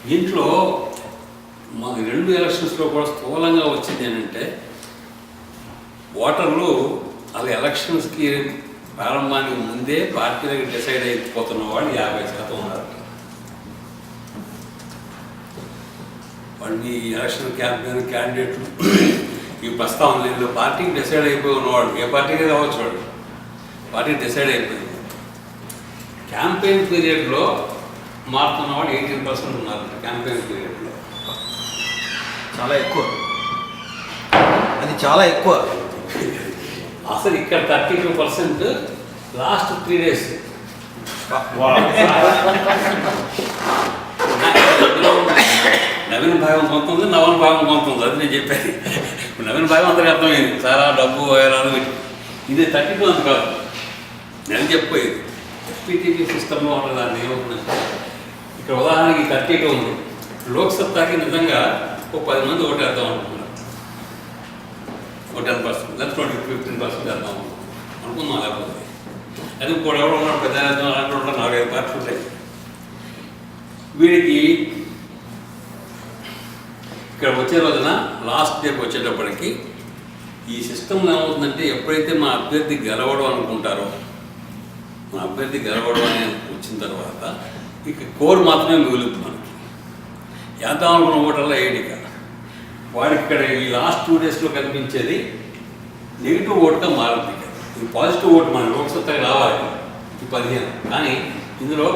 దీంట్లో మా 2 ఎలక్షన్స్లో కూడా స్థూలంగా వచ్చింది ఏంటంటే ఓటర్లు వాళ్ళ ఎలక్షన్స్కి ప్రారంభానికి ముందే పార్టీలకు డిసైడ్ అయిపోతున్న వాళ్ళు 50% ఉన్నారు. వాళ్ళు ఈ ఎలక్షన్ క్యాంపెయిన్ క్యాండిడేట్లు ఈ ప్రస్తావనలో పార్టీకి డిసైడ్ అయిపోయి ఉన్నవాడు ఏ పార్టీకి కావచ్చు వాడు పార్టీకి డిసైడ్ అయిపోయింది. క్యాంపెయిన్ పీరియడ్లో మారుతున్న వాళ్ళు 18% ఉన్నారు. క్యాంపెయిన్ పీరియడ్లో చాలా ఎక్కువ, అది చాలా ఎక్కువ. అసలు ఇక్కడ 32% లాస్ట్ 3 days. నవీన భాగం కొంత ఉంది, నవన భాగం కొంత ఉంది. అది నేను చెప్పాను. ఇప్పుడు నవీన భాగం అందరికీ అర్థమైంది. చాలా డబ్బు వేరాలు ఇది 32 అంత కాదు. నేను చెప్పేది ఎస్పీటీపీ సిస్టంలో ఉన్న దాన్ని ఏమవుతుందంటే ఇక్కడ ఉదాహరణకి 32 ఉంది. లోక్సత్తాకి నిజంగా ఒక 10 మంది ఓటేద్దాం అనుకున్నారు. ఒక 10% లేదా 15% వేద్దాం అనుకున్నాం. లేకపోతే అది కూడా ఎవరు ఉన్నాడు ప్రజారాజ్యం అలాంటి ఉంటారు. 4-5 పార్టీలు ఉంటాయి. వీడికి ఇక్కడ వచ్చే రోజున లాస్ట్ డేకి వచ్చేటప్పటికి ఈ సిస్టమ్ ఏమవుతుందంటే ఎప్పుడైతే మా అభ్యర్థి గెలవడం అనుకుంటారో మా అభ్యర్థి గెలవడం అని వచ్చిన తర్వాత ఇక కోర్ మాత్రమే మిగులుతుంది. మనకి వేద్దాం అనుకున్న ఓటర్లో ఏడిక వాడికి ఇక్కడ ఈ లాస్ట్ 2 daysలో కనిపించేది నెగిటివ్ ఓటుగా మారుతుంది. ఈ పాజిటివ్ ఓటు మన లోక్సత్తాకి రావాలి ఈ 15, కానీ ఇందులో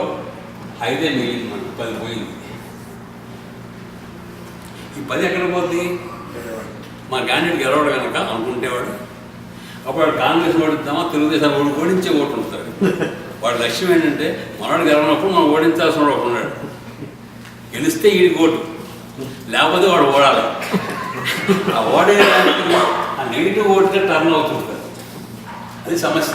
5 మిగిలింది. మనకు 10 పోయింది. ఈ 10 ఎక్కడ పోతుంది? మా క్యాండిడేట్ గెలవడు కనుక అనుకుంటేవాడు అప్పుడు కాంగ్రెస్ ఓడిద్దామా తెలుగుదేశం ఓడించే ఓటు ఉంటాడు. వాడి లక్ష్యం ఏంటంటే మనవాడు గెలవనప్పుడు మనం ఓడించాల్సిన వాడు ఒకడు ఉన్నాడు. గెలిస్తే వీడికి ఓటు, లేకపోతే వాడు ఓడాలి. ఆ ఓడే ఆ నెగిటివ్ ఓటుగా టర్న్ అవుతుంది. అది సమస్య.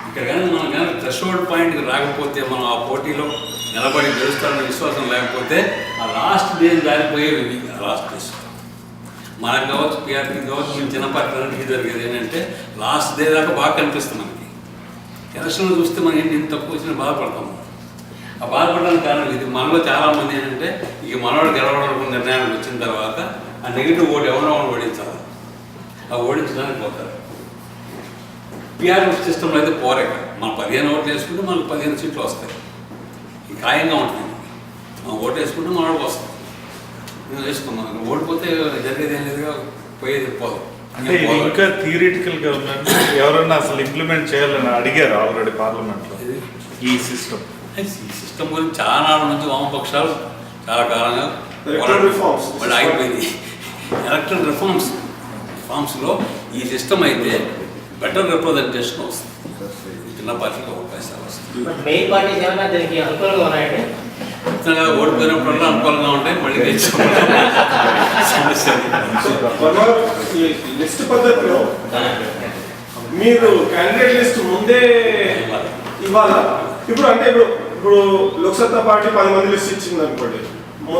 ఇక్కడ కానీ మనం కానీ థ్రెషోల్డ్ పాయింట్కి రాకపోతే మనం ఆ పోటీలో నిలబడి గెలుస్తారన్న విశ్వాసం లేకపోతే ఆ లాస్ట్ డేస్ దారిపోయేవి. లాస్ట్ డేస్ మనకు కావచ్చు, పిఆర్కి కావచ్చు, మేము చిన్న పార్టీలకి జరిగేది ఏంటంటే లాస్ట్ డే దాకా బాగా కనిపిస్తుంది మనకి. ఎలక్షన్లు చూస్తే మనం ఏంటి ఇంత తక్కువ వచ్చినా బాధపడతాము. ఆ బాధపడడానికి కారణం ఇది. మనలో చాలామంది ఏంటంటే ఇక మనవాడు గెలవడానికి నిర్ణయానికి వచ్చిన తర్వాత ఆ నెగిటివ్ ఓటు ఎవరో ఓడించాలి. ఆ ఓడించడానికి పోతారు. పిఆర్ సిస్టంలో అయితే పోరేక మనం 15 ఓట్లు వేసుకుంటే మనకు 15 సీట్లు వస్తాయి. ఈ ఖాయంగా ఉంటుంది. మనం ఓటు వేసుకుంటే మనకు వస్తాం. మేము వేసుకున్నాం. ఓడిపోతే జరిగేది ఏం లేదుగా, పోయేది పోదు. అంటే ఇంకా థియరిటికల్గా ఉందంటే ఎవరన్నా అసలు ఇంప్లిమెంట్ చేయాలని అడిగారు ఆల్రెడీ పార్లమెంట్లో ఈ సిస్టమ్. ఈ సిస్టమ్ గురించి చాలా నాళ్ళ నుంచి వామపక్షాలు చాలా కాలంగా మళ్ళీ ఆగిపోయింది. ఎలక్ట్రల్ రిఫార్మ్స్లో ఈ సిస్టమ్ అయితే బెటర్ రిప్రజెంటేషన్ వస్తుంది. చిన్న పార్టీకి అవకాశాలు వస్తాయి. ఓడిపోయినప్పుడల్లా అనుకూలంగా ఉంటాయి. మళ్ళీ లిస్ట్ పద్ధతిలో మీరు క్యాండిడేట్ లిస్ట్ ముందే ఇవ్వాలా? ఇప్పుడు అంటే ఇప్పుడు లోక్సత్తా పార్టీ 10 మంది లిస్ట్ ఇచ్చింది అనుకోండి.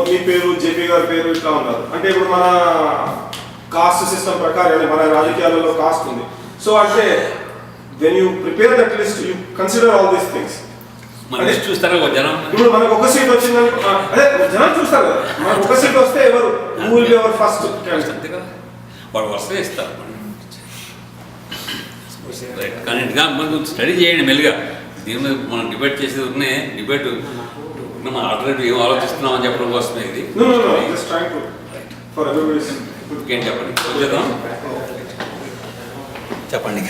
మీ పేరు, జేపీ గారి పేరు ఇట్లా ఉన్నారు. అంటే ఇప్పుడు మన కాస్ట్ సిస్టమ్ ప్రకారం మన రాజకీయాలలో కాస్ట్ ఉంది. సో అంటే when you prepare that list, you consider all these things. చూస్తారా జనం? ఇప్పుడు మనకు ఒక సీట్ వచ్చిందని అదే జనం చూస్తారు కదా. మనకు ఒక సీట్ వస్తే ఎవరు who will be our first candidate? వాడు వస్తే ఇస్తారు. కానీ మనం స్టడీ చేయండి మెల్లిగా. దీని మీద మనం డిబేట్ చేసేది ఉన్నాయి. డిబేట్ మనం ఆల్రెడీ ఏం ఆలోచిస్తున్నాం అని చెప్పడం కోసమే ఇది. ఇంకేం చెప్పండి వచ్చేద్దాం. చెప్పండి.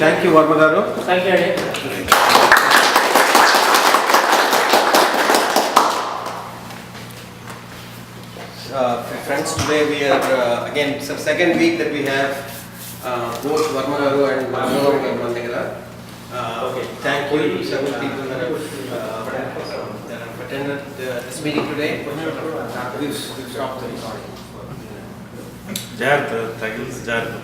థ్యాంక్ యూ వర్మ గారు. థ్యాంక్ యూ అండి. Friends, today we are again it's the second week that we have both Varma Garu and Nagaru Garu on Nagara. Thank you to several people that have attended this meeting today. We've stopped the recording. జాగ్రత్త తగిలిసి జాగ్రత్త.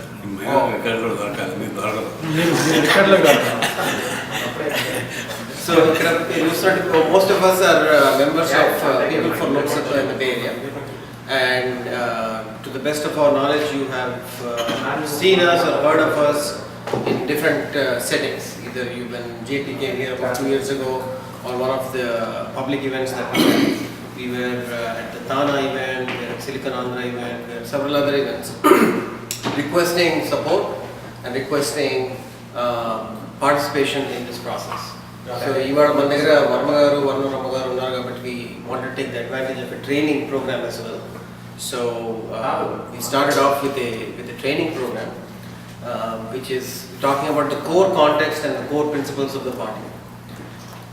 So most of us are members of people for Lok Sabha in the Bay Area, and to the best of our knowledge, you have seen us or heard of us in different settings. Either when JP came here about 2 years ago, on one of the public events that we had. We were at the Thana event, we were at Silicon Andhra event, we had several other events requesting support and requesting participation in this process. So, Ivar Mandagara, Varmagaru, Varnu Ramagaru, Unnaru, but we wanted to take the advantage of a training program as well. So, we started off with a training program, which is talking about the core context and the core principles of the party.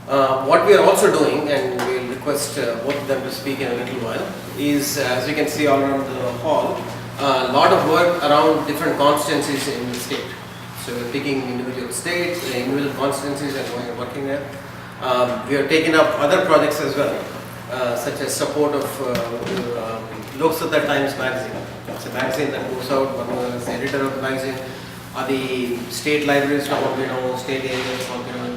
What we are also doing, and we will request both of them to speak in a little while, is as you can see all around the hall, a lot of work around different constituencies in the state. So we are picking individual states, individual constituencies and we are working there. We are taking up other projects as well, such as support of Lok Sabha Times magazine. It's a magazine that goes out, one is the editor of the magazine. The state libraries, state areas,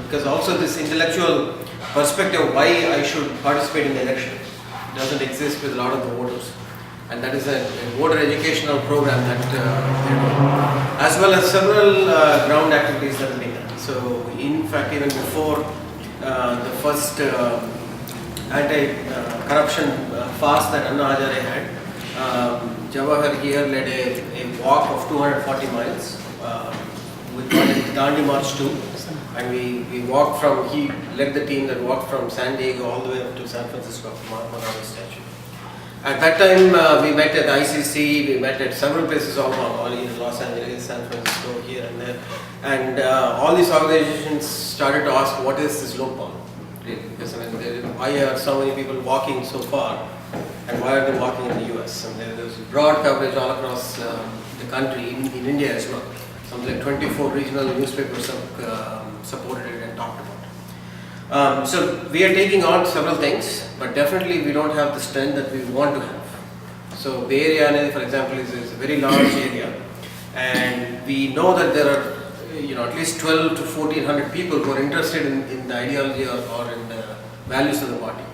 because also this intellectual perspective why I should participate in the election doesn't exist with a lot of the voters. And that is a voter educational program that as well as several ground activities that are being done. So in fact, even before the first anti-corruption fast that Anna Hazare had, Jawahar here led a walk of 240 miles. We called it Dandi March 2, and we walked from, he led the team that walked from San Diego all the way up to San Francisco, Mahatma Gandhi statue. At that time, we met at ICC, we met at several places all in Los Angeles, San Francisco, here and there. And all these organizations started to ask, what is this Lokpal? Because I mean, why are so many people walking so far? And why are they walking in the US? And there was broad coverage all across the country, in India as well. Something like 24 regional newspapers supported it and talked about it. So we are taking on several things, but definitely we don't have the strength that we want to have. So Bay Area, for example, is a very large area, and we know that there are at least 12 to 1400 people who are interested in the ideology or in the values of the party.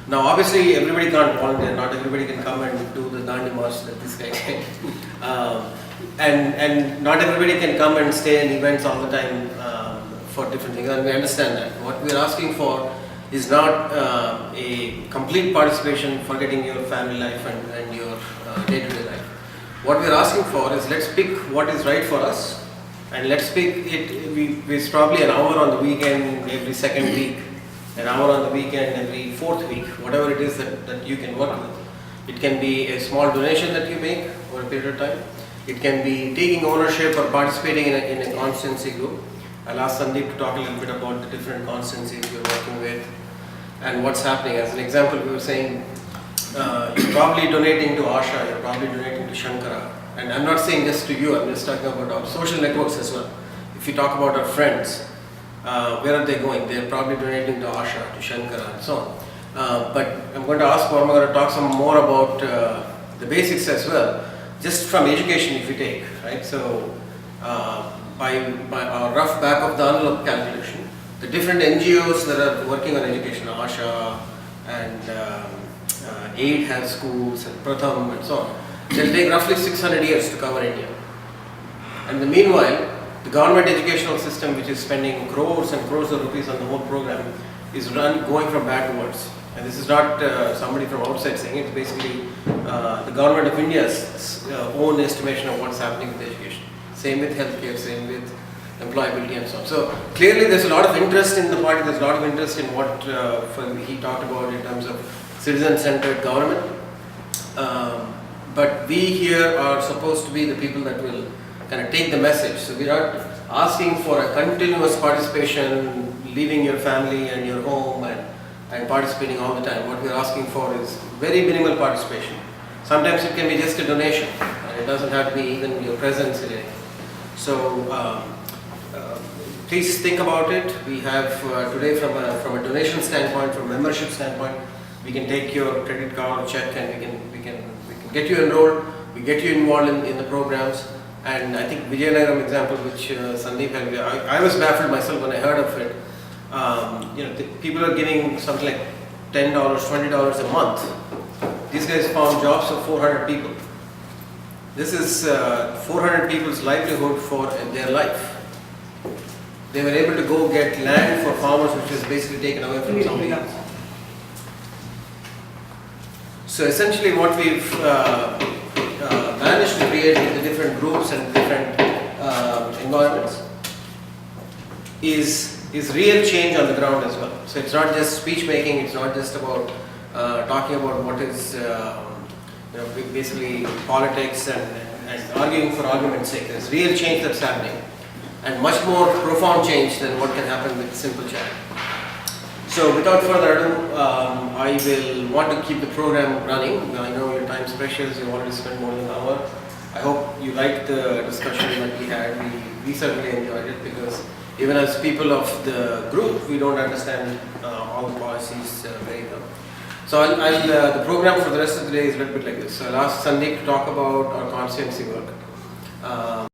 Now obviously everybody can't volunteer, not everybody can come and do the Dandi March that this guy did. And not everybody can come and stay in events all the time for different things, and we understand that. What we are asking for is not a complete participation, forgetting your family life and your day-to-day life. What we are asking for is, let's pick what is right for us, and let's pick it. It's probably an hour on the weekend every second week, an hour on the weekend every fourth week, whatever it is that you can work with. It can be a small donation that you make over a period of time. It can be taking ownership or participating in a constituency group. I'll ask Sandeep to talk a little bit about the different constituencies we're working with and what's happening. As an example, we were saying you're probably donating to Asha, you're probably donating to Shankara. And I'm not saying this to you, I'm just talking about our social networks as well. If you talk about our friends, where are they going? They're probably donating to Asha, to Shankara and so on. But I'm going to ask Varma to talk some more about the basics as well, just from education if you take, right? So by our rough back of the envelope calculation, the different NGOs that are working on education, Asha and AID has schools and Pratham and so on, they'll take roughly 600 years to cover India. And in the meanwhile, the government educational system, which is spending crores and crores of rupees on the whole program, is going from bad to worse. And this is not somebody from outside saying it, it's basically the government of India's own estimation of what's happening with education. Same with healthcare, same with employability and so on. So clearly there's a lot of interest in the party, there's a lot of interest in what he talked about in terms of citizen-centered government. But we here are supposed to be the people that will kind of take the message. So we're not asking for a continuous participation, leaving your family and your home and participating all the time. What we're asking for is very minimal participation. Sometimes it can be just a donation, and it doesn't have to be even your presence in it. So please think about it. We have today from a donation standpoint, from a membership standpoint, we can take your credit card or check and we can get you enrolled, we get you involved in the programs. And I think Vijayanagaram example, which Sandeep had, I was baffled myself when I heard of it. People are giving something like $10, $20 a month. These guys found jobs of 400 people. This is 400 people's livelihood for their life. they were able to go get land for farmers, which was basically taken away from somebody else. So essentially what we've managed to create with the different groups and different environments is real change on the ground as well. So it's not just speech making, it's not just about talking about what is basically politics and arguing for argument's sake. There's real change that's happening, and much more profound change than what can happen with simple chat. So without further ado, I will want to keep the program running. I know your time is precious, you already spent more than an hour. I hope you liked the discussion that we had. We certainly enjoyed it, because even as people of the group, we don't understand all the policies very well. So the program for the rest of the day is a little bit like this. So I'll ask Sandeep to talk about our constituency work.